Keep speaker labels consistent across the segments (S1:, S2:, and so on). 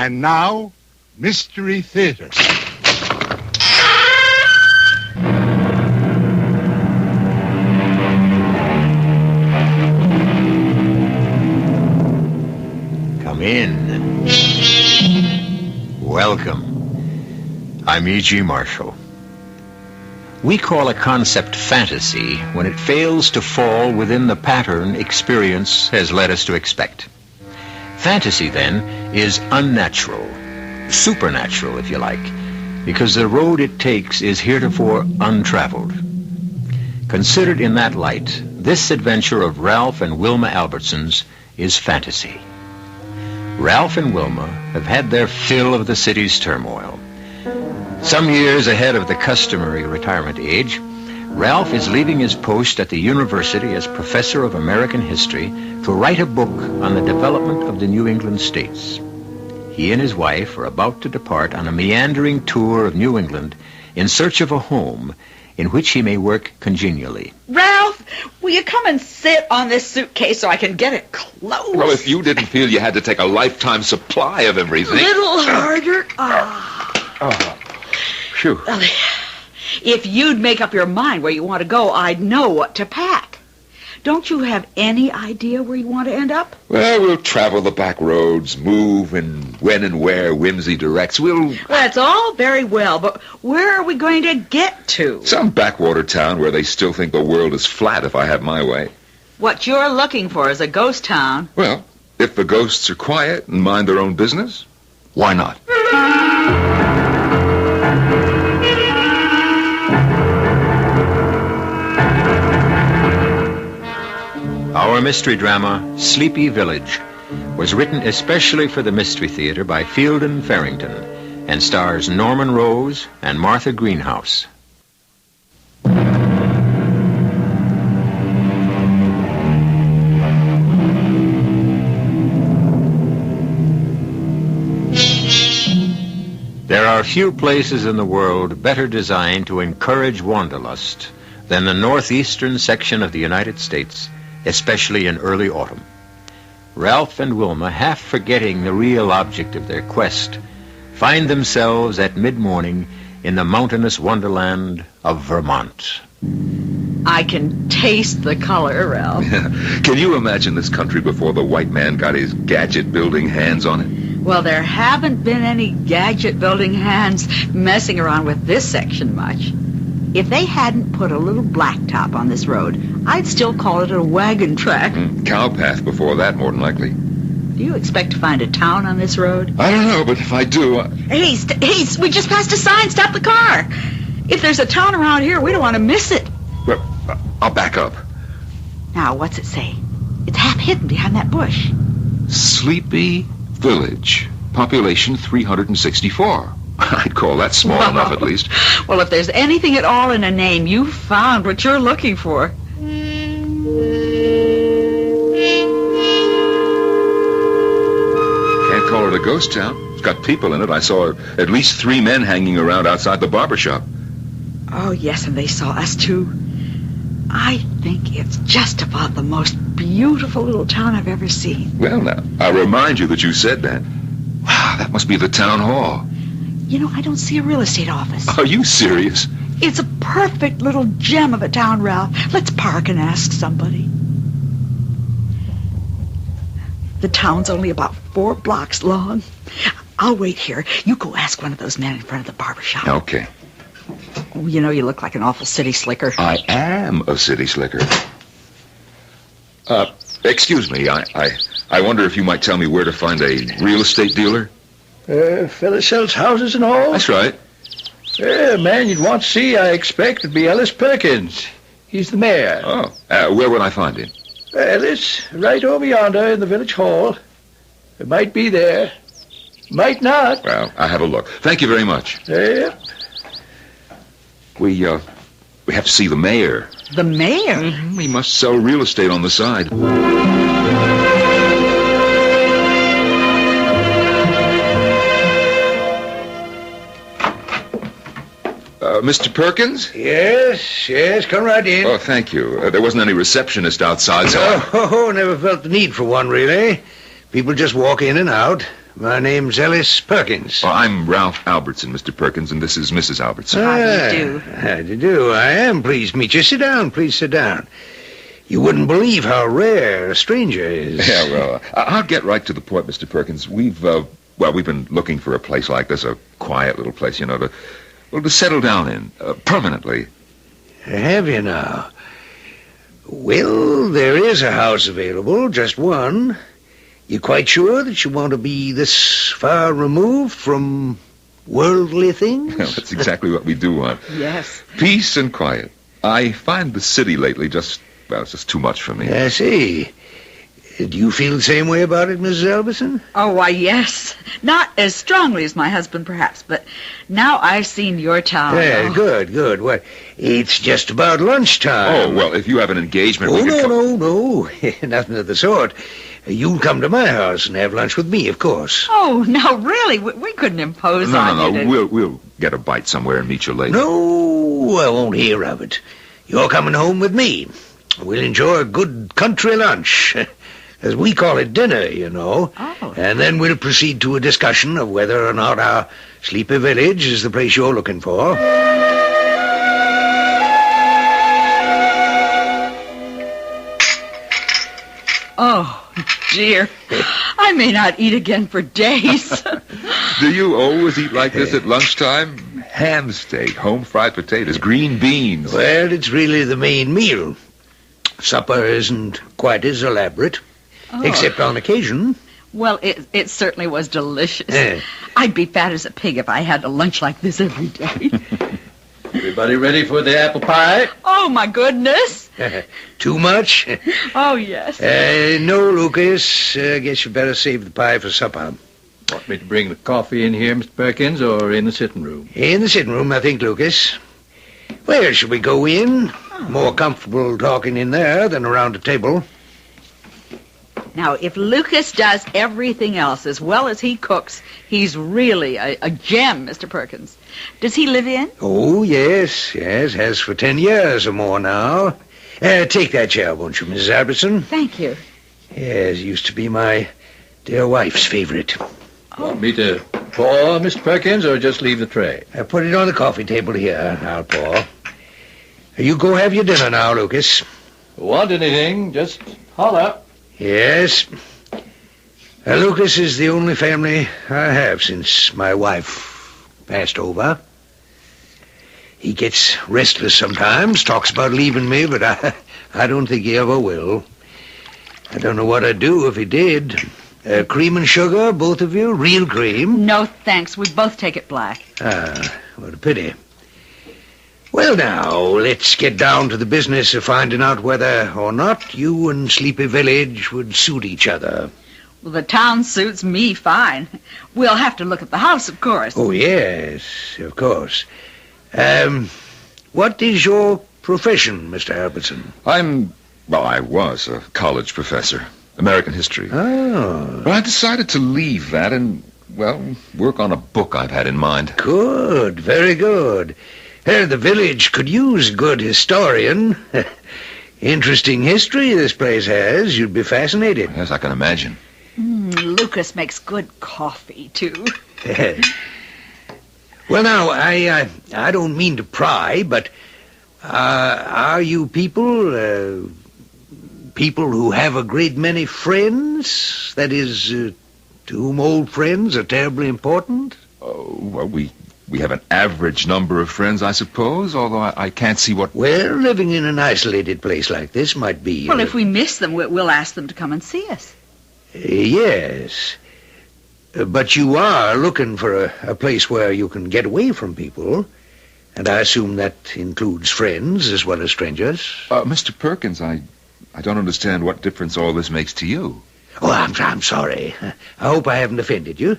S1: And now, Mystery Theater.
S2: Come in. Welcome. I'm E.G. Marshall. We call a concept fantasy when it fails to fall within the pattern experience has led us to expect. Fantasy, then, is unnatural, supernatural, if you like, because the road it takes is heretofore untraveled. Considered in that light, this adventure of Ralph and Wilma Albertson's is fantasy. Ralph and Wilma have had their fill of the city's turmoil. Some years ahead of the customary retirement age, Ralph is leaving his post at the university as professor of American history to write a book on the development of the New England states. He and his wife are about to depart on a meandering tour of New England in search of a home in which he may work congenially.
S3: Ralph, will you come and sit on this suitcase so I can get it close?
S4: Well, if you didn't feel you had to take a lifetime supply of everything...
S3: A little harder.
S4: Phew.
S3: Well, if you'd make up your mind where you want to go, I'd know what to pack. Don't you have any idea where you want to end up?
S4: Well, we'll travel the back roads, move and when and where whimsy directs.
S3: Well, that's all very well, but where are we going to get to?
S4: Some backwater town where they still think the world is flat if I have my way.
S3: What you're looking for is a ghost town.
S4: Well, if the ghosts are quiet and mind their own business, why not?
S2: Our mystery drama, Sleepy Village, was written especially for the Mystery Theater by Fielden Farrington and stars Norman Rose and Martha Greenhouse. There are few places in the world better designed to encourage wanderlust than the northeastern section of the United States, especially in early autumn. Ralph and Wilma, half forgetting the real object of their quest, find themselves at mid-morning in the mountainous wonderland of Vermont.
S3: I can taste the color, Ralph.
S4: Can you imagine this country before the white man got his gadget-building hands on it?
S3: Well, there haven't been any gadget-building hands messing around with this section much. If they hadn't put a little blacktop on this road, I'd still call it a wagon track.
S4: Cow path before that, more than likely.
S3: Do you expect to find a town on this road?
S4: I don't know, but if I do...
S3: Hey, we just passed a sign. Stop the car. If there's a town around here, we don't want to miss it.
S4: Well, I'll back up.
S3: Now, what's it say? It's half hidden behind that bush.
S4: Sleepy Village. Population 364. I'd call that small enough, at least.
S3: Well, if there's anything at all in a name, you've found what you're looking for.
S4: Can't call it a ghost town. It's got people in it. I saw at least 3 men hanging around outside the barber shop.
S3: Oh, yes, and they saw us, too. I think it's just about the most beautiful little town I've ever seen.
S4: Well, now, I'll remind you that you said that. Wow, that must be the town hall.
S3: You know, I don't see a real estate office.
S4: Are you serious?
S3: It's a perfect little gem of a town, Ralph. Let's park and ask somebody. The town's only about 4 blocks long. I'll wait here. You go ask one of those men in front of the barber shop.
S4: Okay.
S3: Oh, you know, you look like an awful city slicker.
S4: I am a city slicker. Excuse me. I wonder if you might tell me where to find a real estate dealer?
S5: Fella sells houses and all?
S4: That's right.
S5: Man you'd want to see, I expect, would be Ellis Perkins. He's the mayor.
S4: Oh, where would I find him?
S5: Well, it's right over yonder in the village hall. It might be there. Might not.
S4: Well, I'll have a look. Thank you very much. We have to see the mayor.
S3: The mayor?
S4: Mm-hmm. He must sell real estate on the side. Mr. Perkins?
S5: Yes, come right in.
S4: Oh, thank you. There wasn't any receptionist outside, so...
S5: Oh, never felt the need for one, really. People just walk in and out.
S6: My name's Ellis Perkins.
S4: Oh, I'm Ralph Albertson, Mr. Perkins, and this is Mrs. Albertson.
S3: How do you do?
S6: How do you do? I am pleased to meet you. Sit down, please sit down. You wouldn't believe how rare a stranger is.
S4: Yeah, well, I'll get right to the point, Mr. Perkins. We've been looking for a place like this, a quiet little place, to settle down in, permanently.
S6: Have you now? Well, there is a house available, just one. You quite sure that you want to be this far removed from worldly things?
S4: Well, that's exactly what we do want.
S3: Yes.
S4: Peace and quiet. I find the city lately it's just too much for me.
S6: I see. Do you feel the same way about it, Mrs. Albertson?
S3: Oh, why, yes. Not as strongly as my husband, perhaps, but now I've seen your town.
S6: Yeah, good. Well, it's just about lunchtime.
S4: Oh, well, if you have an engagement...
S6: Oh,
S4: we could
S6: no. Nothing of the sort. You'll come to my house and have lunch with me, of course.
S3: Oh, no, really? We couldn't impose on you.
S4: No. We'll get a bite somewhere and meet you later.
S6: No, I won't hear of it. You're coming home with me. We'll enjoy a good country lunch. As we call it, dinner,
S3: Oh.
S6: And then we'll proceed to a discussion of whether or not our Sleepy Village is the place you're looking for.
S3: Oh, dear. I may not eat again for days.
S4: Do you always eat like this at lunchtime? Ham steak, home-fried potatoes, green beans.
S6: Well, it's really the main meal. Supper isn't quite as elaborate, except on occasion.
S3: Well, it certainly was delicious.
S6: Yeah.
S3: I'd be fat as a pig if I had a lunch like this every day.
S5: Everybody ready for the apple pie?
S3: Oh, my goodness.
S6: Too much?
S3: Oh, yes.
S6: No, Lucas. I guess you better save the pie for supper.
S5: Want me to bring the coffee in here, Mr. Perkins, or in the sitting room?
S6: In the sitting room, I think, Lucas. Where shall we go in? More comfortable talking in there than around a table.
S3: Now, if Lucas does everything else as well as he cooks, he's really a gem, Mr. Perkins. Does he live in?
S6: Oh, yes, has for 10 years or more now. Take that chair, won't you, Mrs. Albertson?
S3: Thank you.
S6: Yes, used to be my dear wife's favorite.
S5: Want me to pour, Mr. Perkins, or just leave the tray?
S6: Put it on the coffee table here. I'll pour. You go have your dinner now, Lucas.
S5: Want anything, just holler.
S6: Yes. Lucas is the only family I have since my wife passed over. He gets restless sometimes, talks about leaving me, but I don't think he ever will. I don't know what I'd do if he did. Cream and sugar, both of you? Real cream?
S3: No, thanks. We both take it black.
S6: Ah, what a pity. Well, now, let's get down to the business of finding out whether or not you and Sleepy Village would suit each other.
S3: Well, the town suits me fine. We'll have to look at the house, of course.
S6: Oh, yes, of course. What is your profession, Mr. Albertson?
S4: I was a college professor, American history.
S6: Oh.
S4: But I decided to leave that and, work on a book I've had in mind.
S6: Good, very good. The village could use a good historian. Interesting history this place has. You'd be fascinated.
S4: Yes, I can imagine.
S3: Lucas makes good coffee, too.
S6: Well, now, I don't mean to pry, but are you people who have a great many friends? That is, to whom old friends are terribly important?
S4: Oh, well, we have an average number of friends, I suppose, although I can't see what...
S6: Well, living in an isolated place like this might be...
S3: Well, if we miss them, we'll ask them to come and see us.
S6: Yes. But you are looking for a place where you can get away from people, and I assume that includes friends as well as strangers.
S4: Mr. Perkins, I don't understand what difference all this makes to you.
S6: Oh, I'm sorry. I hope I haven't offended you.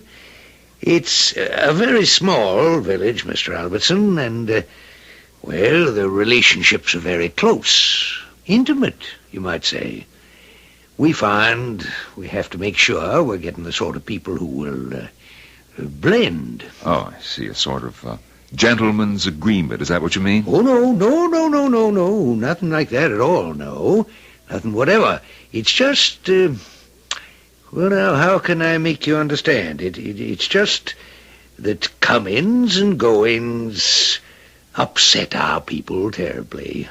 S6: It's a very small village, Mr. Albertson, and, the relationships are very close. Intimate, you might say. We find we have to make sure we're getting the sort of people who will blend.
S4: Oh, I see. A sort of gentleman's agreement. Is that what you mean?
S6: Oh, no. Nothing like that at all, no. Nothing whatever. It's just, Well, now, how can I make you understand? It's just that come-ins and go-ins upset our people terribly.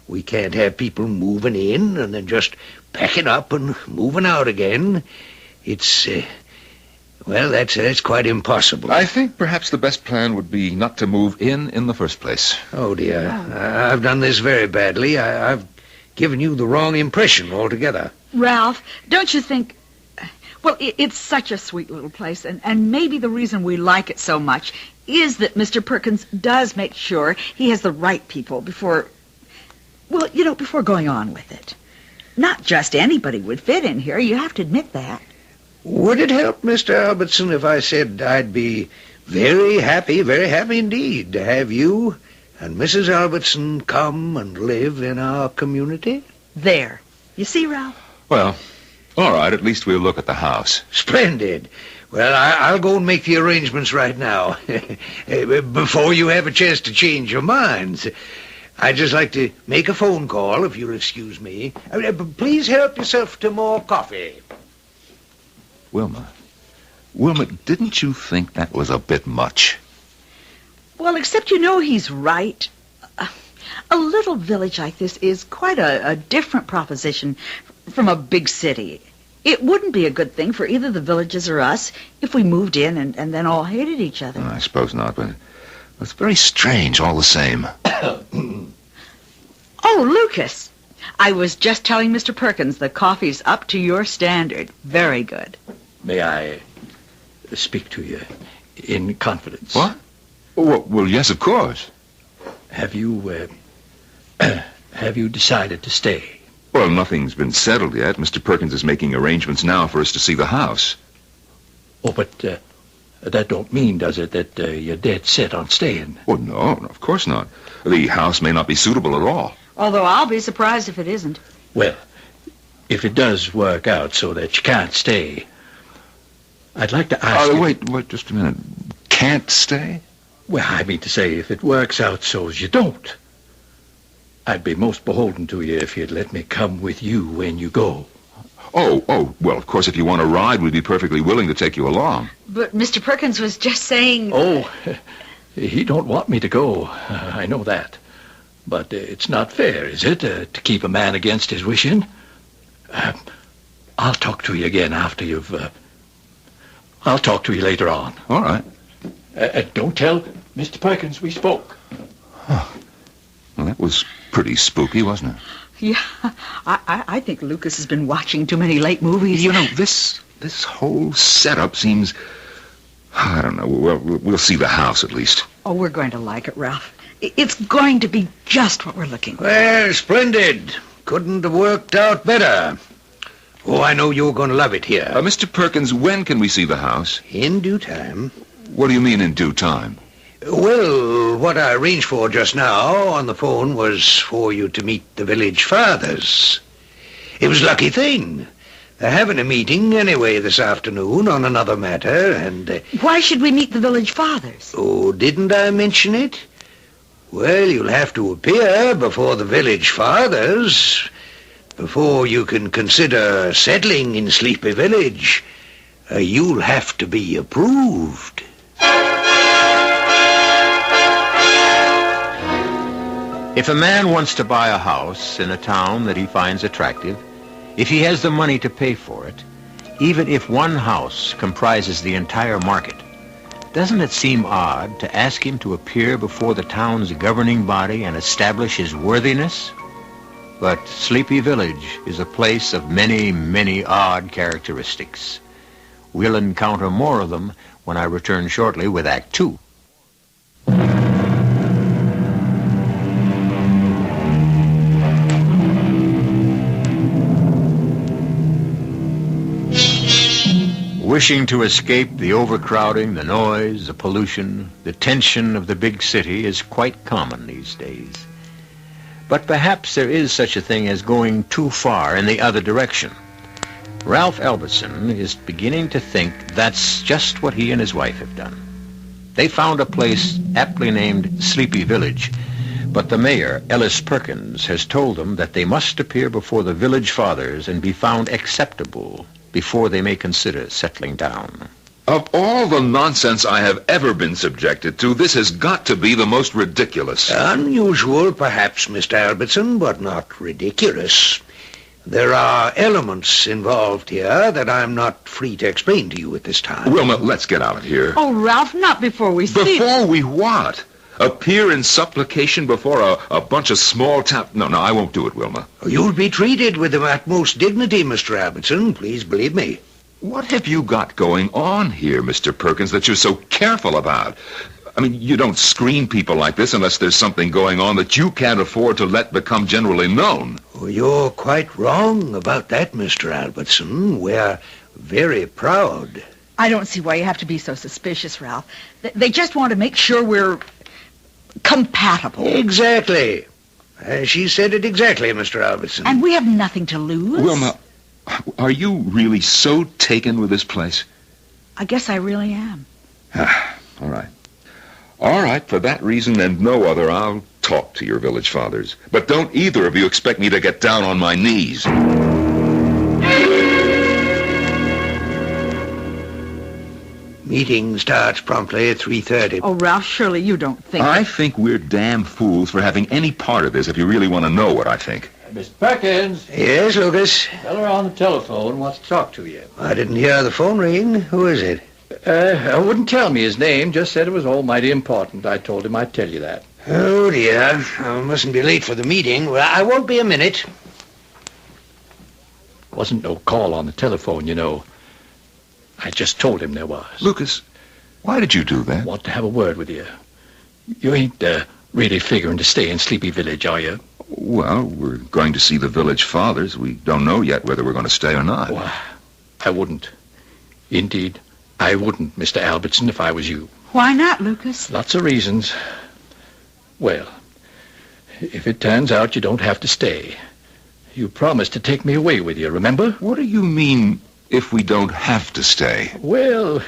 S6: We can't have people moving in and then just packing up and moving out again. It's, well, that's quite impossible.
S4: I think perhaps the best plan would be not to move in the first place.
S6: Oh, dear. I've done this very badly. I've given you the wrong impression altogether.
S3: Ralph, don't you think... Well, it's such a sweet little place, and maybe the reason we like it so much is that Mr. Perkins does make sure he has the right people before going on with it. Not just anybody would fit in here, you have to admit that.
S6: Would it help, Mr. Albertson, if I said I'd be very happy indeed, to have you and Mrs. Albertson come and live in our community?
S3: There. You see, Ralph?
S4: Well, all right, at least we'll look at the house.
S6: Splendid. Well, I'll go and make the arrangements right now, before you have a chance to change your minds. I'd just like to make a phone call, if you'll excuse me. Please help yourself to more coffee.
S4: Wilma, didn't you think that was a bit much?
S3: Well, except he's right. A little village like this is quite a different proposition from a big city. It wouldn't be a good thing for either the villages or us if we moved in and then all hated each other.
S4: I suppose not, but it's very strange all the same.
S3: Oh, Lucas, I was just telling Mr. Perkins the coffee's up to your standard. Very good.
S5: May I speak to you in confidence?
S4: What? Well, yes, of course.
S5: Have you decided to stay?
S4: Well, nothing's been settled yet. Mr. Perkins is making arrangements now for us to see the house.
S5: Oh, but that don't mean, does it, that you're dead set on staying?
S4: Oh, no, of course not. The house may not be suitable at all.
S3: Although I'll be surprised if it isn't.
S5: Well, if it does work out so that you can't stay, I'd like to ask you...
S4: Wait just a minute. Can't stay?
S5: Well, I mean to say, if it works out so as you don't, I'd be most beholden to you if you'd let me come with you when you go.
S4: Oh, well, of course, if you want to ride, we'd be perfectly willing to take you along.
S3: But Mr. Perkins was just saying...
S5: Oh, he don't want me to go. I know that. But it's not fair, is it, to keep a man against his wishing? I'll talk to you again after you've... I'll talk to you later on.
S4: All right.
S5: Don't tell Mr. Perkins we spoke.
S4: Huh. Well, that was pretty spooky, wasn't it?
S3: Yeah, I think Lucas has been watching too many late movies.
S4: You know, this whole setup seems... I don't know. We'll see the house, at least.
S3: Oh, we're going to like it, Ralph. It's going to be just what we're looking for.
S6: Well, splendid. Couldn't have worked out better. Oh, I know you're going to love it here.
S4: Mr. Perkins, when can we see the house?
S6: In due time.
S4: What do you mean, in due time?
S6: Well, what I arranged for just now on the phone was for you to meet the village fathers. It was a lucky thing. They're having a meeting anyway this afternoon on another matter, and...
S3: Why should we meet the village fathers?
S6: Oh, didn't I mention it? Well, you'll have to appear before the village fathers before you can consider settling in Sleepy Village. You'll have to be approved.
S2: If a man wants to buy a house in a town that he finds attractive, if he has the money to pay for it, even if one house comprises the entire market, doesn't it seem odd to ask him to appear before the town's governing body and establish his worthiness? But Sleepy Village is a place of many, many odd characteristics. We'll encounter more of them when I return shortly with Act 2. Wishing to escape the overcrowding, the noise, the pollution, the tension of the big city is quite common these days. But perhaps there is such a thing as going too far in the other direction. Ralph Albertson is beginning to think that's just what he and his wife have done. They found a place aptly named Sleepy Village, but the mayor, Ellis Perkins, has told them that they must appear before the village fathers and be found acceptable before they may consider settling down.
S4: Of all the nonsense I have ever been subjected to, this has got to be the most ridiculous.
S6: Unusual, perhaps, Mr. Albertson, but not ridiculous. There are elements involved here that I'm not free to explain to you at this time.
S4: Wilma, let's get out of here.
S3: Oh, Ralph, not before we see...
S4: Before we what? Appear in supplication before a bunch of small No, I won't do it, Wilma.
S6: You'll be treated with the utmost dignity, Mr. Albertson. Please believe me.
S4: What have you got going on here, Mr. Perkins, that you're so careful about? I mean, you don't screen people like this unless there's something going on that you can't afford to let become generally known.
S6: Well, you're quite wrong about that, Mr. Albertson. We're very proud.
S3: I don't see why you have to be so suspicious, Ralph. They just want to make sure we're compatible.
S6: Exactly. She said it exactly, Mr. Albertson.
S3: And we have nothing to lose.
S4: Wilma, are you really so taken with this place?
S3: I guess I really am.
S4: All right. All right, for that reason and no other, I'll talk to your village fathers. But don't either of you expect me to get down on my knees.
S6: Meeting starts promptly at 3:30.
S3: Oh, Ralph, surely you don't think...
S4: I think we're damn fools for having any part of this, if you really want to know what I think.
S5: Mr. Perkins,
S6: Yes, Lucas?
S5: fella on the telephone wants to talk to you.
S6: I didn't hear the phone ring. Who is it?
S5: Wouldn't tell me his name, just said it was almighty important. I told him I'd tell you that.
S6: Oh, dear. I mustn't be late for the meeting. Well, I won't be a minute.
S5: Wasn't no call on the telephone, you know. I just told him there was.
S4: Lucas, why did you do that?
S5: Want to have a word with you. You ain't really figuring to stay in Sleepy Village, are you?
S4: Well, we're going to see the village fathers. We don't know yet whether we're going to stay or not.
S5: Well, I wouldn't. Indeed, I wouldn't, Mr. Albertson, if I was you.
S3: Why not, Lucas?
S5: Lots of reasons. Well, if it turns out you don't have to stay, you promised to take me away with you, remember?
S4: What do you mean, if we don't have to stay?
S5: Well,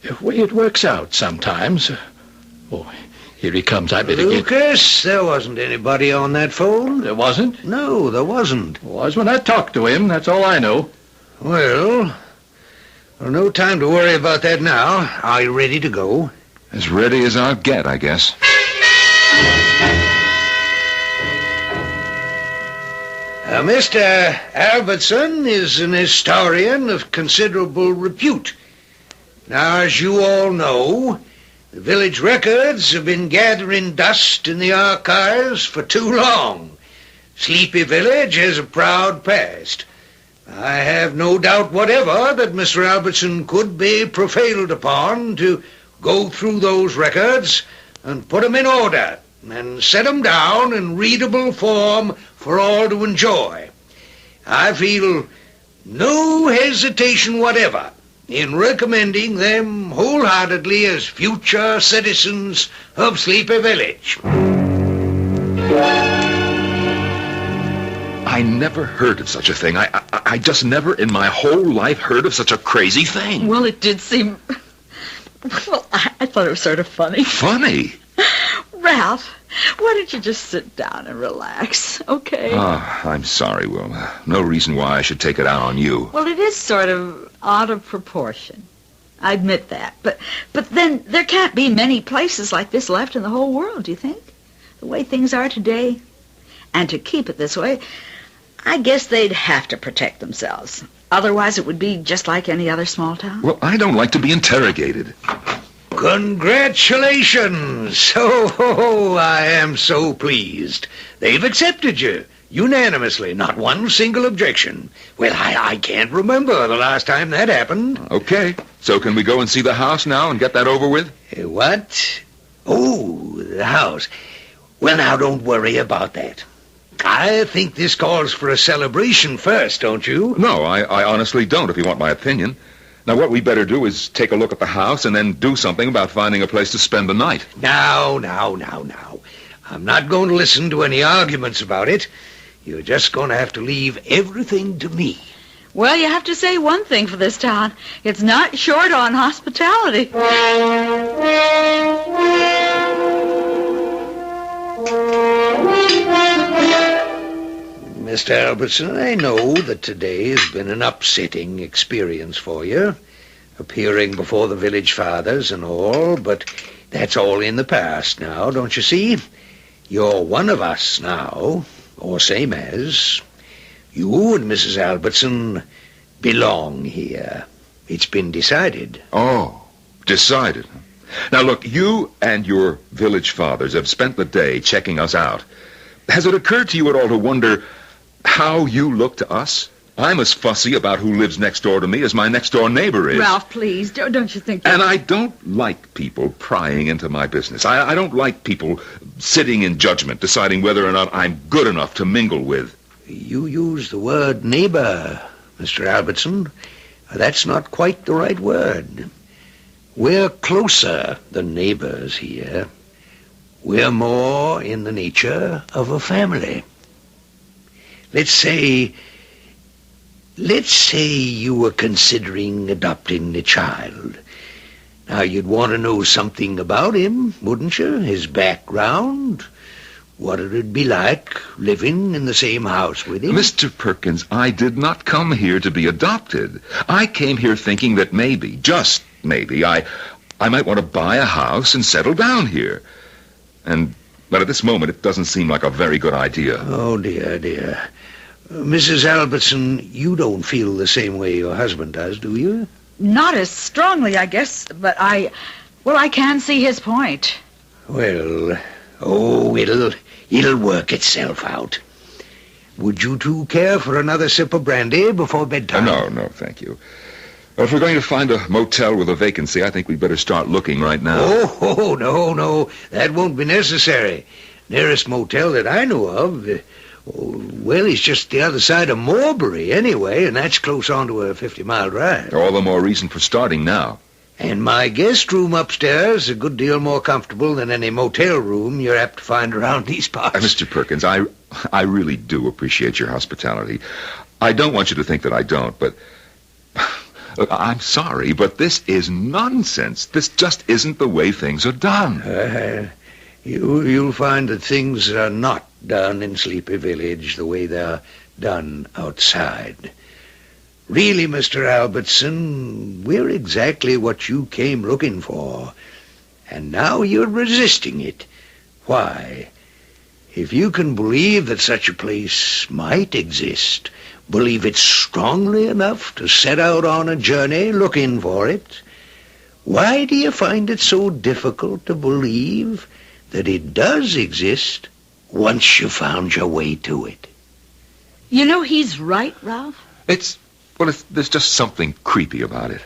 S5: the way it works out sometimes. Oh, here he comes. I better get...
S6: Lucas, there wasn't anybody on that phone.
S5: There wasn't?
S6: No, there wasn't.
S5: Was when I talked to him, that's all I know.
S6: Well, no time to worry about that now. Are you ready to go?
S4: As ready as I'll get, I guess.
S6: Mr. Albertson is an historian of considerable repute. Now, as you all know, the village records have been gathering dust in the archives for too long. Sleepy Village has a proud past. I have no doubt whatever that Mr. Albertson could be prevailed upon to go through those records and put them in order and set them down in readable form for all to enjoy. I feel no hesitation whatever in recommending them wholeheartedly as future citizens of Sleepy Village.
S4: I never heard of such a thing. I just never in my whole life heard of such a crazy thing.
S3: Well, it did seem... Well, I thought it was sort of funny.
S4: Funny?
S3: Ralph, why don't you just sit down and relax, okay?
S4: I'm sorry, Wilma. No reason why I should take it out on you.
S3: Well, it is sort of out of proportion. I admit that. But then there can't be many places like this left in the whole world, do you think? The way things are today. And to keep it this way, I guess they'd have to protect themselves. Otherwise, it would be just like any other small town.
S4: Well, I don't like to be interrogated.
S6: Congratulations! Oh, I am so pleased. They've accepted you, unanimously, not one single objection. Well, I can't remember the last time that happened.
S4: Okay, so can we go and see the house now and get that over with?
S6: What? Oh, the house. Well, now, don't worry about that. I think this calls for a celebration first, don't you?
S4: No, I honestly don't, if you want my opinion. Now, what we better do is take a look at the house and then do something about finding a place to spend the night.
S6: Now. I'm not going to listen to any arguments about it. You're just going to have to leave everything to me.
S3: Well, you have to say one thing for this town. It's not short on hospitality.
S6: Mr. Albertson, I know that today has been an upsetting experience for you, appearing before the village fathers and all, but that's all in the past now, don't you see? You're one of us now, or same as. You and Mrs. Albertson belong here. It's been decided.
S4: Oh, decided. Now, look, you and your village fathers have spent the day checking us out. Has it occurred to you at all to wonder how you look to us? I'm as fussy about who lives next door to me as my next-door neighbor is.
S3: Ralph, please, don't you think...
S4: And I don't like people prying into my business. I don't like people sitting in judgment, deciding whether or not I'm good enough to mingle with.
S6: You use the word neighbor, Mr. Albertson. That's not quite the right word. We're closer than neighbors here. We're more in the nature of a family. Let's say you were considering adopting a child. Now, you'd want to know something about him, wouldn't you? His background, what it'd be like living in the same house with him.
S4: Mr. Perkins, I did not come here to be adopted. I came here thinking that maybe, just maybe, I might want to buy a house and settle down here. But at this moment, it doesn't seem like a very good idea.
S6: Oh, dear. Mrs. Albertson, you don't feel the same way your husband does, do you?
S3: Not as strongly, I guess, but I can see his point.
S6: Well, it'll work itself out. Would you two care for another sip of brandy before bedtime?
S4: No, thank you. If we're going to find a motel with a vacancy, I think we'd better start looking right now.
S6: Oh, no. That won't be necessary. Nearest motel that I know of, it's just the other side of Morebury anyway, and that's close onto a 50-mile drive.
S4: All the more reason for starting now.
S6: And my guest room upstairs is a good deal more comfortable than any motel room you're apt to find around these parts.
S4: Mr. Perkins, I really do appreciate your hospitality. I don't want you to think that I don't, but... Look, I'm sorry, but this is nonsense. This just isn't the way things are done.
S6: You'll find that things are not done in Sleepy Village the way they're done outside. Really, Mr. Albertson, we're exactly what you came looking for. And now you're resisting it. Why? If you can believe that such a place might exist, believe it strongly enough to set out on a journey looking for it, why do you find it so difficult to believe that it does exist once you found your way to it?
S3: You know, he's right, Ralph.
S4: There's just something creepy about it.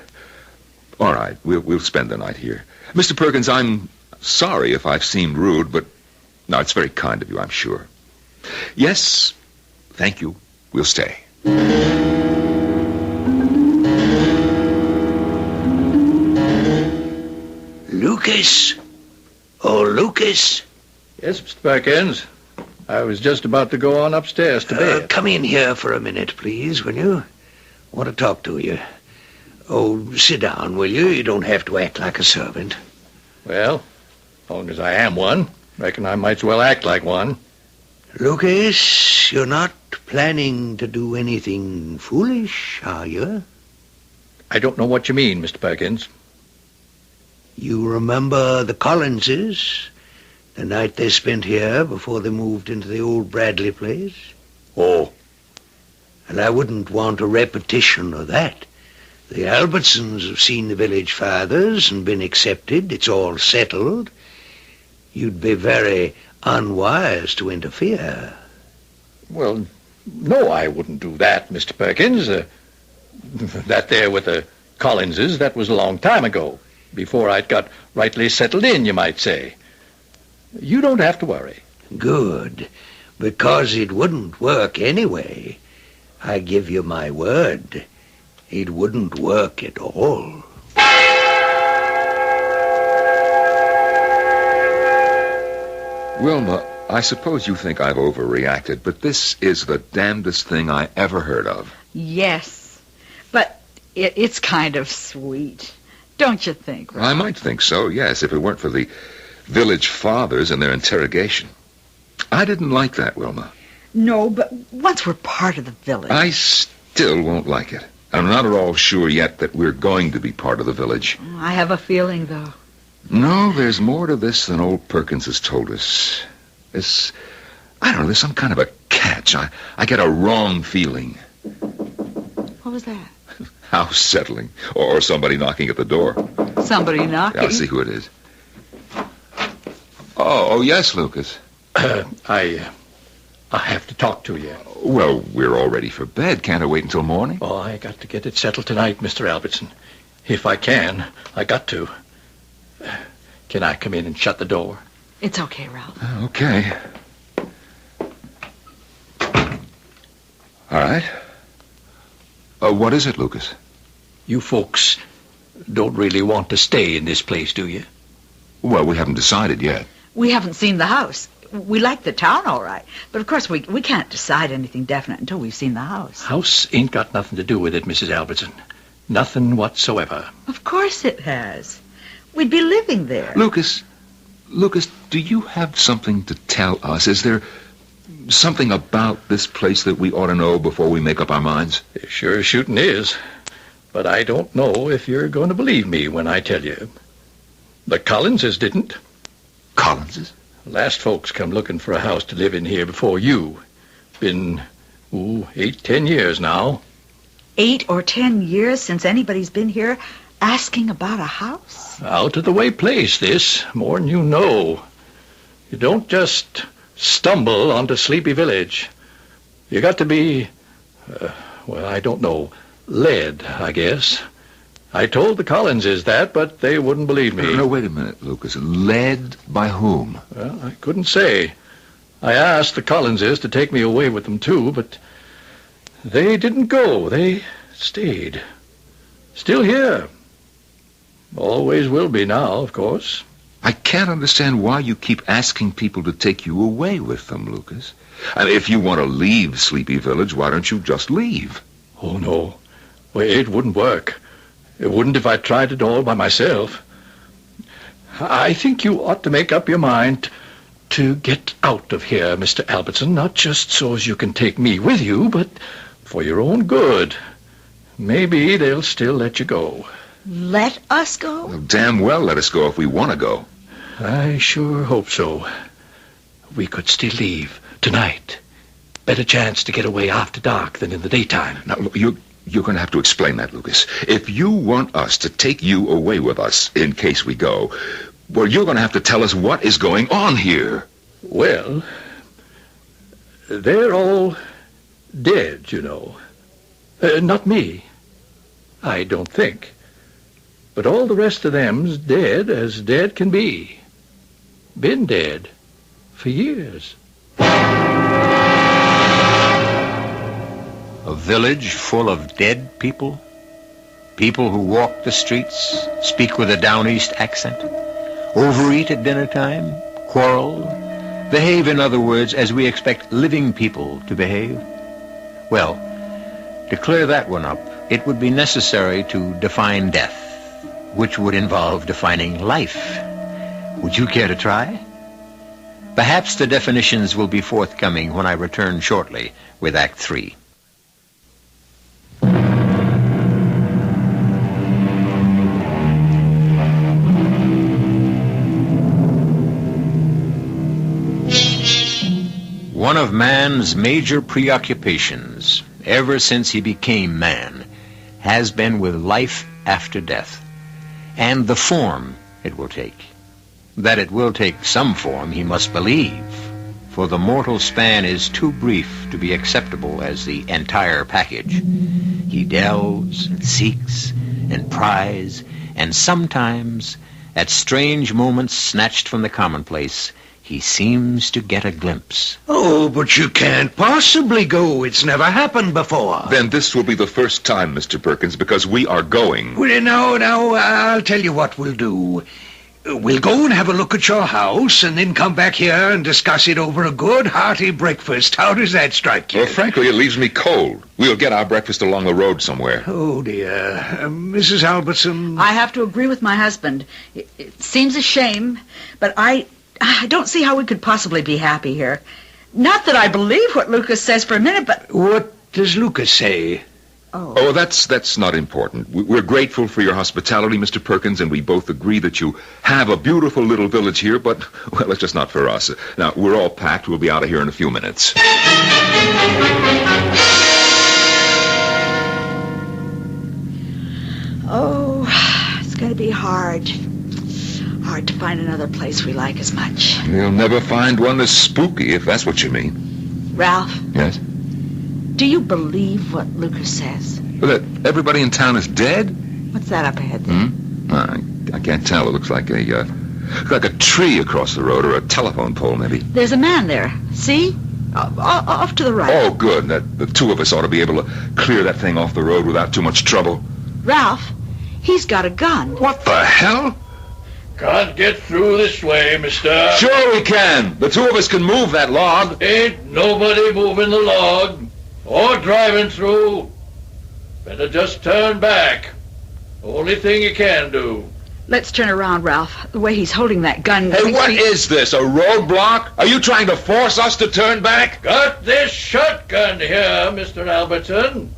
S4: All right, we'll spend the night here. Mr. Perkins, I'm sorry if I've seemed rude, but no, it's very kind of you, I'm sure. Yes, thank you. We'll stay.
S6: Lucas? Oh, Lucas?
S5: Yes, Mr. Perkins. I was just about to go on upstairs to bed.
S6: Come in here for a minute, please, will you? I want to talk to you. Oh, sit down, will you? You don't have to act like a servant.
S5: Well, as long as I am one, reckon I might as well act like one.
S6: Lucas, you're not planning to do anything foolish, are you?
S5: I don't know what you mean, Mr. Perkins.
S6: You remember the Collinses? The night they spent here before they moved into the old Bradley place?
S5: Oh.
S6: And I wouldn't want a repetition of that. The Albertsons have seen the village fathers and been accepted. It's all settled. You'd be very unwise to interfere.
S5: Well, no, I wouldn't do that, Mr. Perkins. That there with the Collinses, that was a long time ago. Before I'd got rightly settled in, you might say. You don't have to worry.
S6: Good. Because it wouldn't work anyway. I give you my word. It wouldn't work at all.
S4: Wilma, I suppose you think I've overreacted, but this is the damnedest thing I ever heard of.
S3: Yes, but it's kind of sweet. Don't you think, Ralph?
S4: I might think so, yes, if it weren't for the village fathers and their interrogation. I didn't like that, Wilma.
S3: No, but once we're part of the village.
S4: I still won't like it. I'm not at all sure yet that we're going to be part of the village.
S3: I have a feeling, though.
S4: No, there's more to this than old Perkins has told us. I don't know, there's some kind of a catch. I get a wrong feeling.
S3: What was that?
S4: House settling. Or somebody knocking at the door.
S3: Somebody knocking?
S4: Yeah, I'll see who it is. Oh, yes, Lucas.
S5: I have to talk to you.
S4: Well, we're all ready for bed. Can't I wait until morning?
S5: Oh, I got to get it settled tonight, Mr. Albertson. If I can, I got to. Can I come in and shut the door?
S3: It's okay, Ralph.
S4: Okay. All right. What is it, Lucas?
S5: You folks don't really want to stay in this place, do you?
S4: Well, we haven't decided yet.
S3: We haven't seen the house. We like the town, all right. But, of course, we can't decide anything definite until we've seen the house.
S5: House ain't got nothing to do with it, Mrs. Albertson. Nothing whatsoever.
S3: Of course it has. We'd be living there.
S4: Lucas, do you have something to tell us? Is there something about this place that we ought to know before we make up our minds?
S5: It sure as shooting is. But I don't know if you're going to believe me when I tell you. The Collinses didn't.
S4: Collinses?
S5: Last folks come looking for a house to live in here before you. Been, 8-10 years now.
S3: 8 or 10 years since anybody's been here asking about a house?
S5: Out-of-the-way place, this, more'n you know. You don't just stumble onto Sleepy Village. You got to be, I don't know, led, I guess. I told the Collinses that, but they wouldn't believe me.
S4: No, wait a minute, Lucas. Led by whom?
S5: Well, I couldn't say. I asked the Collinses to take me away with them, too, but they didn't go. They stayed. Still here. Always will be now, of course.
S4: I can't understand why you keep asking people to take you away with them, Lucas. I mean, if you want to leave Sleepy Village, why don't you just leave?
S5: Oh, no. Well, it wouldn't work. It wouldn't if I tried it all by myself. I think you ought to make up your mind to get out of here, Mr. Albertson, not just so as you can take me with you, but for your own good. Maybe they'll still let you go.
S3: Let us go?
S4: Well, damn well let us go if we want to go.
S5: I sure hope so. We could still leave tonight. Better chance to get away after dark than in the daytime.
S4: Now, look, you're going to have to explain that, Lucas. If you want us to take you away with us in case we go, well, you're going to have to tell us what is going on here.
S5: Well, they're all dead, you know. Not me. I don't think. But all the rest of them's dead as dead can be. Been dead for years.
S2: A village full of dead people? People who walk the streets, speak with a down east accent, overeat at dinner time, quarrel, behave, in other words, as we expect living people to behave? Well, to clear that one up, it would be necessary to define death, which would involve defining life. Would you care to try? Perhaps the definitions will be forthcoming when I return shortly with Act 3. One of man's major preoccupations, ever since he became man, has been with life after death, and the form it will take. That it will take some form he must believe, for the mortal span is too brief to be acceptable as the entire package. He delves and seeks and pries, and sometimes, at strange moments snatched from the commonplace, he seems to get a glimpse.
S6: Oh, but you can't possibly go. It's never happened before.
S4: Then this will be the first time, Mr. Perkins, because we are going.
S6: Well, now, I'll tell you what we'll do. We'll go and have a look at your house, and then come back here and discuss it over a good, hearty breakfast. How does that strike you?
S4: Well, frankly, it leaves me cold. We'll get our breakfast along the road somewhere.
S6: Oh, dear. Mrs. Albertson?
S3: I have to agree with my husband. It seems a shame, but I don't see how we could possibly be happy here. Not that I believe what Lucas says for a minute, but...
S6: What does Lucas say?
S4: Oh, that's not important. We're grateful for your hospitality, Mr. Perkins, and we both agree that you have a beautiful little village here, but, well, it's just not for us. Now, we're all packed. We'll be out of here in a few minutes.
S3: Oh, it's going to be hard. Hard to find another place we like as much.
S4: You'll never find one as spooky, if that's what you mean.
S3: Ralph,
S4: Yes?
S3: do you believe what Lucas says?
S4: Well, that everybody in town is dead?
S3: What's that up ahead there?
S4: I can't tell. It looks like a tree across the road or a telephone pole, maybe.
S3: There's a man there. See? Off to the right.
S4: Oh, good. The two of us ought to be able to clear that thing off the road without too much trouble.
S3: Ralph, he's got a gun.
S4: What the hell?
S5: Can't get through this way, mister.
S4: Sure we can. The two of us can move that log.
S5: Ain't nobody moving the log or driving through. Better just turn back. Only thing you can do.
S3: Let's turn around, Ralph. The way he's holding that gun...
S4: Hey,
S3: makes
S4: what
S3: me-
S4: is this, a roadblock? Are you trying to force us to turn back?
S5: Got this shotgun here, Mr. Albertson.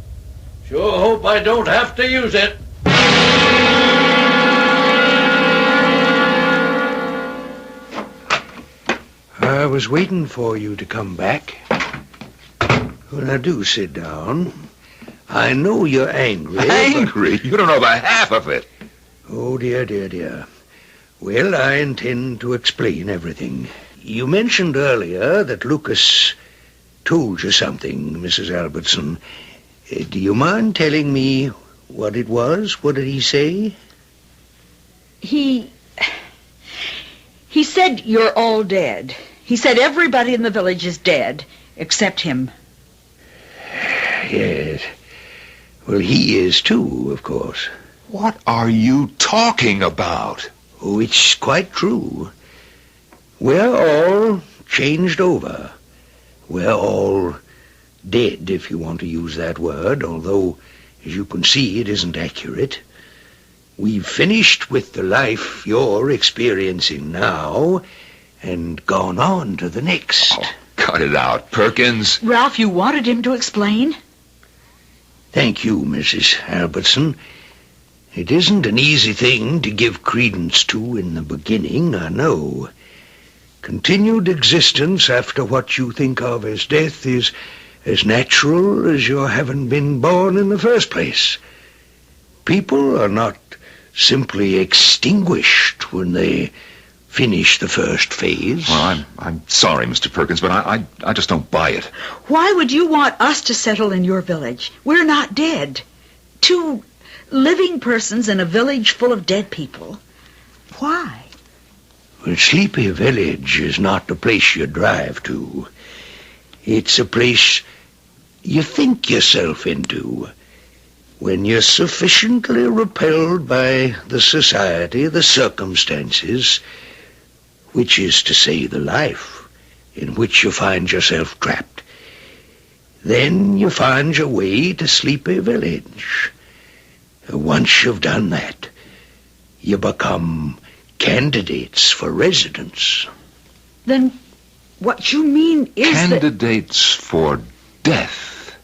S5: Sure hope I don't have to use it.
S6: I was waiting for you to come back. Well, now do sit down. I know you're angry.
S4: Angry? You don't know the half of it.
S6: Oh, dear, dear, dear. Well, I intend to explain everything. You mentioned earlier that Lucas told you something, Mrs. Albertson. Do you mind telling me what it was? What did he say?
S3: He said you're all dead. He said everybody in the village is dead, except him.
S6: Yes. Well, he is too, of course.
S4: What are you talking about?
S6: Oh, it's quite true. We're all changed over. We're all dead, if you want to use that word, although, as you can see, it isn't accurate. We've finished with the life you're experiencing now and gone on to the next.
S4: Oh, cut it out, Perkins.
S3: Ralph, you wanted him to explain?
S6: Thank you, Mrs. Albertson. It isn't an easy thing to give credence to in the beginning, I know. Continued existence after what you think of as death is as natural as your having been born in the first place. People are not simply extinguished when they finish the first phase.
S4: Well, I'm sorry, Mr. Perkins, but I just don't buy it.
S3: Why would you want us to settle in your village? We're not dead. Two living persons in a village full of dead people. Why?
S6: Well, Sleepy Village is not the place you drive to. It's a place you think yourself into when you're sufficiently repelled by the society, the circumstances, which is to say the life in which you find yourself trapped. Then you find your way to Sleepy Village. Once you've done that, you become candidates for residence.
S3: Then what you mean is
S4: Candidates for death.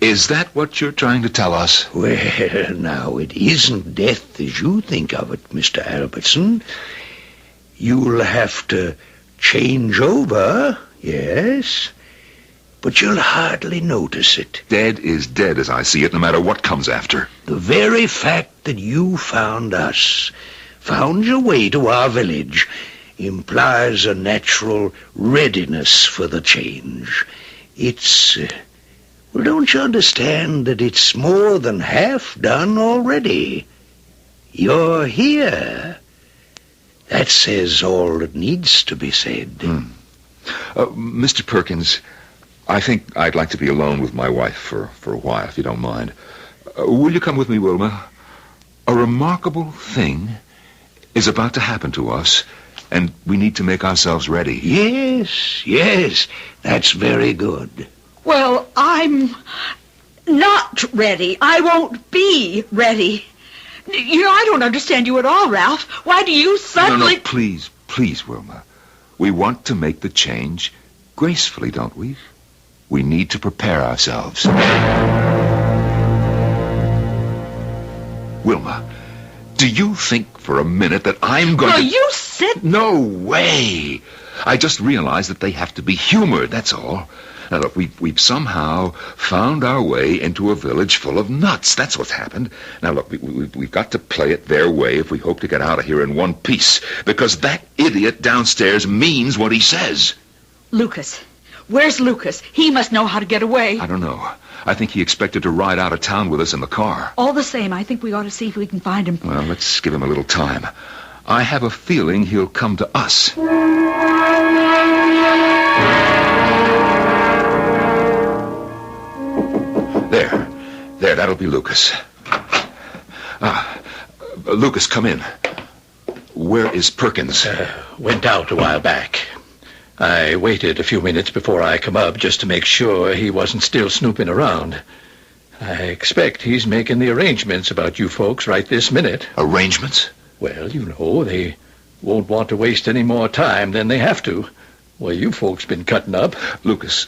S4: Is that what you're trying to tell us?
S6: Well, now, it isn't death as you think of it, Mr. Albertson. You'll have to change over, yes, but you'll hardly notice it.
S4: Dead is dead as I see it, no matter what comes after.
S6: The very fact that you found us, found your way to our village, implies a natural readiness for the change. It's... well, don't you understand that it's more than half done already? You're here. That says all that needs to be said.
S4: Mr. Perkins, I think I'd like to be alone with my wife for a while, if you don't mind. Will you come with me, Wilma? A remarkable thing is about to happen to us, and we need to make ourselves ready.
S6: Yes, that's very good.
S3: Well, I'm not ready. I won't be ready. You know, I don't understand you at all, Ralph. Why do you suddenly...
S4: No, please, Wilma. We want to make the change gracefully, don't we? We need to prepare ourselves. Wilma, do you think for a minute that I'm going
S3: Well,
S4: to...
S3: you said...
S4: No way! I just realized that they have to be humored, that's all. Now, look, we've somehow found our way into a village full of nuts. That's what's happened. Now, look, we've got to play it their way if we hope to get out of here in one piece, because that idiot downstairs means what he says.
S3: Lucas. Where's Lucas? He must know how to get away.
S4: I don't know. I think he expected to ride out of town with us in the car.
S3: All the same, I think we ought to see if we can find him.
S4: Well, let's give him a little time. I have a feeling he'll come to us. There, that'll be Lucas. Lucas, come in. Where is Perkins?
S5: Went out a while back. I waited a few minutes before I come up just to make sure he wasn't still snooping around. I expect he's making the arrangements about you folks right this minute.
S4: Arrangements?
S5: Well, you know, they won't want to waste any more time than they have to. Well, you folks been cutting up.
S4: Lucas,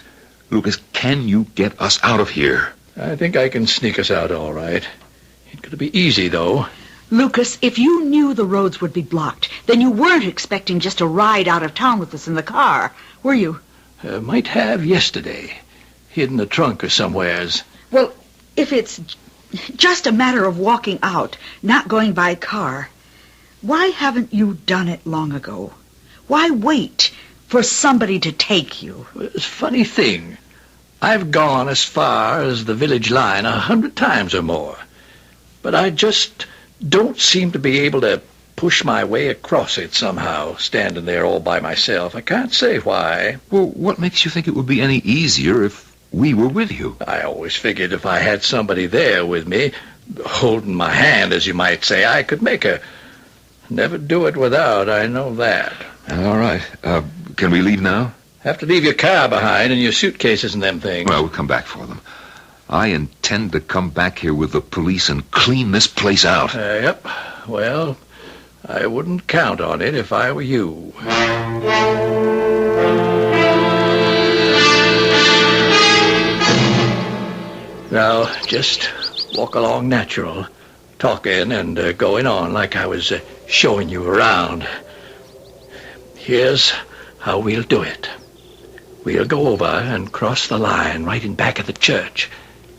S4: can you get us out of here?
S5: I think I can sneak us out all right. Ain't gonna be easy, though.
S3: Lucas, if you knew the roads would be blocked, then you weren't expecting just to ride out of town with us in the car, were you?
S5: Might have yesterday. Hid in the trunk or somewheres.
S3: Well, if it's just a matter of walking out, not going by car, why haven't you done it long ago? Why wait for somebody to take you?
S5: It's a funny thing. I've gone as far as the village line 100 times or more. But I just don't seem to be able to push my way across it somehow, standing there all by myself. I can't say why.
S4: Well, what makes you think it would be any easier if we were with you?
S5: I always figured if I had somebody there with me, holding my hand, as you might say, I could make her. Never do it without, I know that.
S4: All right. Can we leave now?
S5: Have to leave your car behind and your suitcases and them things.
S4: Well, we'll come back for them. I intend to come back here with the police and clean this place out.
S5: Yep. Well, I wouldn't count on it if I were you. Now, just walk along natural, talking and going on like I was showing you around. Here's how we'll do it. We'll go over and cross the line right in back of the church.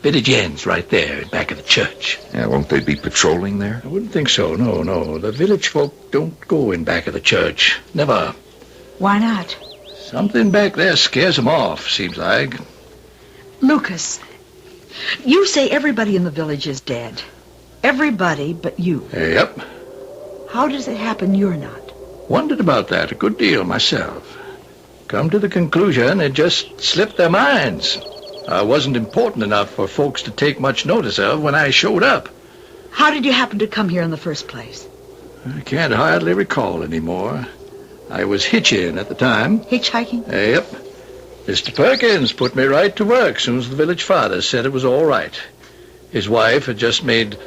S5: Village ends right there in back of the church.
S4: Yeah, won't they be patrolling there?
S5: I wouldn't think so, no. The village folk don't go in back of the church. Never.
S3: Why not?
S5: Something back there scares them off, seems like.
S3: Lucas, you say everybody in the village is dead. Everybody but you.
S5: Yep.
S3: How does it happen you're not?
S5: Wondered about that a good deal myself. Come to the conclusion it just slipped their minds. I wasn't important enough for folks to take much notice of when I showed up.
S3: How did you happen to come here in the first place?
S5: I can't hardly recall anymore. I was hitching at the time.
S3: Hitchhiking?
S5: Yep. Mr. Perkins put me right to work soon as the village father said it was all right. His wife had just made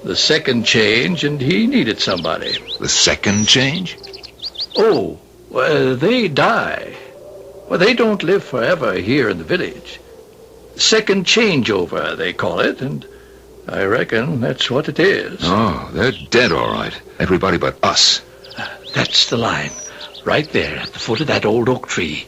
S5: the second change, and he needed somebody.
S4: The second change?
S5: Oh, well, they die. Well, they don't live forever here in the village. Second changeover, they call it, and I reckon that's what it is.
S4: Oh, they're dead, all right. Everybody but us.
S5: That's the line. Right there at the foot of that old oak tree.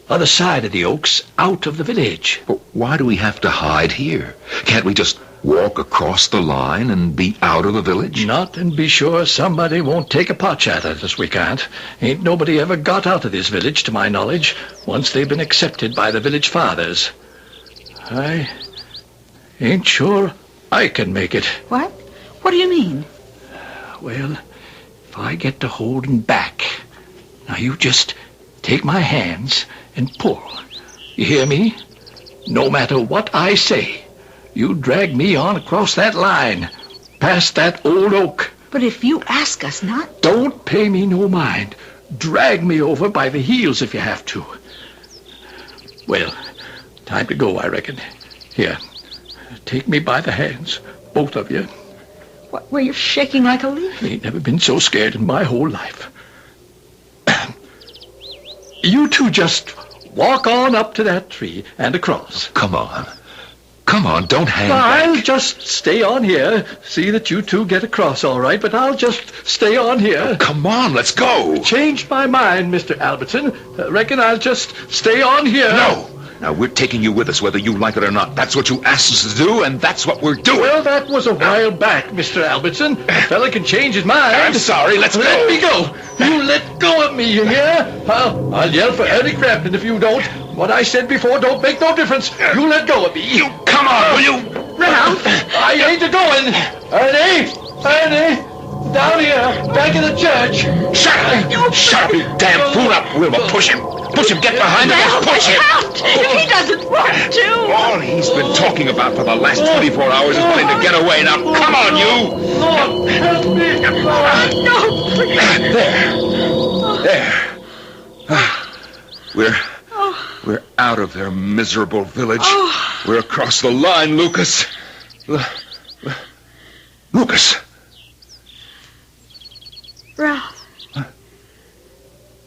S5: Other side of the oaks, out of the village.
S4: But why do we have to hide here? Can't we just walk across the line and be out of the village?
S5: Not and be sure somebody won't take a potch at us, we can't. Ain't nobody ever got out of this village, to my knowledge, once they've been accepted by the village fathers. I ain't sure I can make it.
S3: What? What do you mean?
S5: Well, if I get to holding back, now you just take my hands and pull. You hear me? No matter what I say, you drag me on across that line, past that old oak.
S3: But if you ask us not...
S5: Don't pay me no mind. Drag me over by the heels if you have to. Well, time to go, I reckon. Here, take me by the hands, both of you.
S3: What, were you shaking like a leaf?
S5: Ain't never been so scared in my whole life. You two just walk on up to that tree and across.
S4: Come on. Come on, don't hang
S5: I'll
S4: back.
S5: just stay on here. See that you two get across all right, but I'll just stay on here.
S4: Come on, let's go.
S5: Changed my mind, Mr. Albertson. Reckon I'll just stay on here.
S4: No. Now, we're taking you with us, whether you like it or not. That's what you asked us to do, and that's what we're doing.
S5: Well, that was a while back, Mr. Albertson. A fella can change his mind.
S4: I'm sorry, let's go.
S5: Let me go. You let go of me, you hear? I'll yell for Ernie Crampton if you don't. What I said before don't make no difference. You let go of me.
S4: You come on, will you?
S3: Ralph!
S5: I ain't a-going. Ernie, down here, back in the church.
S4: Shut up! Shut up, you damn fool! Up, Wilma, push him! Push him, get behind him,
S3: Ralph,
S4: push him!
S3: if he doesn't want to.
S4: All he's been talking about for the last 24 hours is wanting to get away. Now, come on, you!
S5: Lord, help me.
S3: No, please.
S4: There. We're out of their miserable village. We're across the line, Lucas. Lucas!
S3: Ralph.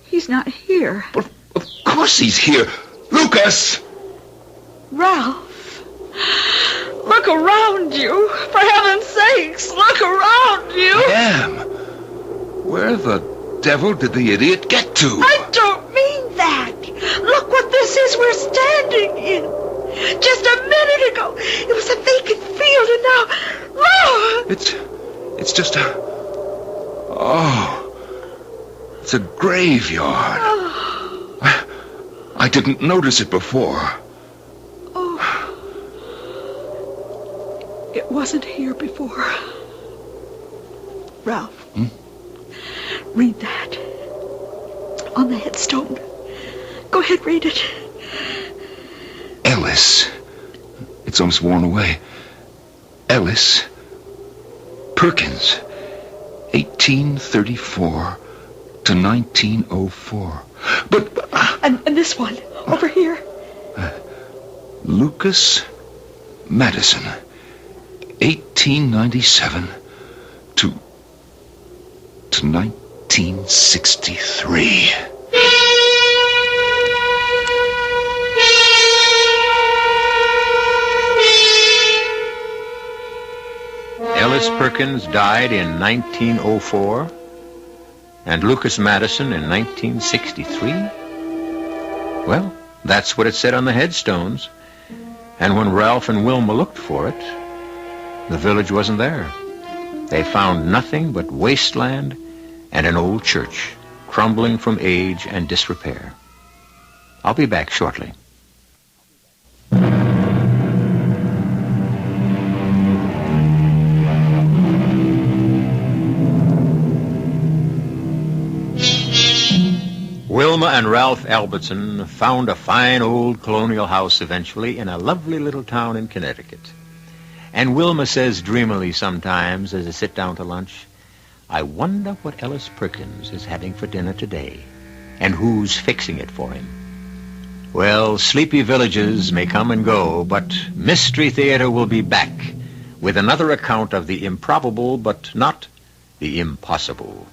S3: He's not here.
S4: But of course he's here. Lucas!
S3: Ralph. Look around you. For heaven's sakes, look around you.
S4: Damn. Where the devil did the idiot get to?
S3: I don't mean that. Look what this is we're standing in. Just a minute ago, it was a vacant field, and now... Oh!
S4: It's just a... Oh. It's a graveyard. I didn't notice it before.
S3: It wasn't here before. Ralph. Read that. On the headstone. Go ahead, read it.
S4: Ellis. It's almost worn away. Ellis Perkins. 1834 to 1904. But...
S3: And this one, over here.
S4: Lucas Madison. 1897 to 1963.
S2: Ellis Perkins died in 1904, and Lucas Madison in 1963. Well, that's what it said on the headstones. And when Ralph and Wilma looked for it, the village wasn't there. They found nothing but wasteland and an old church, crumbling from age and disrepair. I'll be back shortly. Wilma and Ralph Albertson found a fine old colonial house eventually in a lovely little town in Connecticut. And Wilma says dreamily sometimes as they sit down to lunch, I wonder what Ellis Perkins is having for dinner today, and who's fixing it for him. Well, sleepy villages may come and go, but Mystery Theater will be back with another account of the improbable, but not the impossible.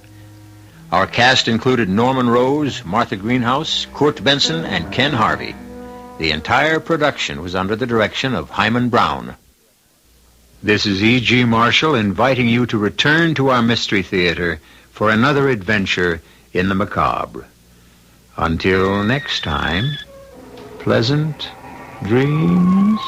S2: Our cast included Norman Rose, Martha Greenhouse, Kurt Benson, and Ken Harvey. The entire production was under the direction of Hyman Brown. This is E.G. Marshall inviting you to return to our Mystery Theater for another adventure in the macabre. Until next time, pleasant dreams.